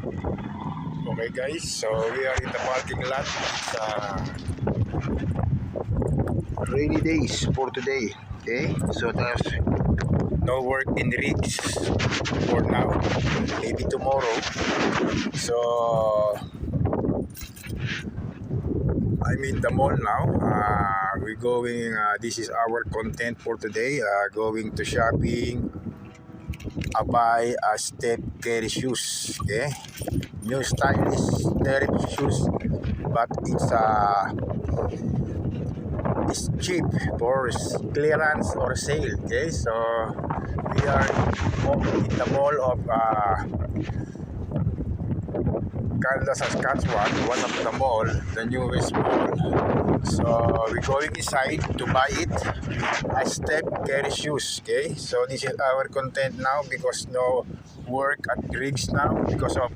Okay guys, so we are in the parking lot. It's rainy days for today. Okay, so there's no work in rigs for now. Maybe tomorrow. So I'm in the mall now. We're going. This is our content for today. Going to shopping. I buy a step carry shoes. Okay, new stylish carry shoes, but it's cheap for clearance or sale. Okay, so we are in the mall of Canada, Saskatchewan, one of the mall, the newest mall. So we're going inside to buy it. A step carry shoes. Okay, so this is our content now because no work at rigs now because of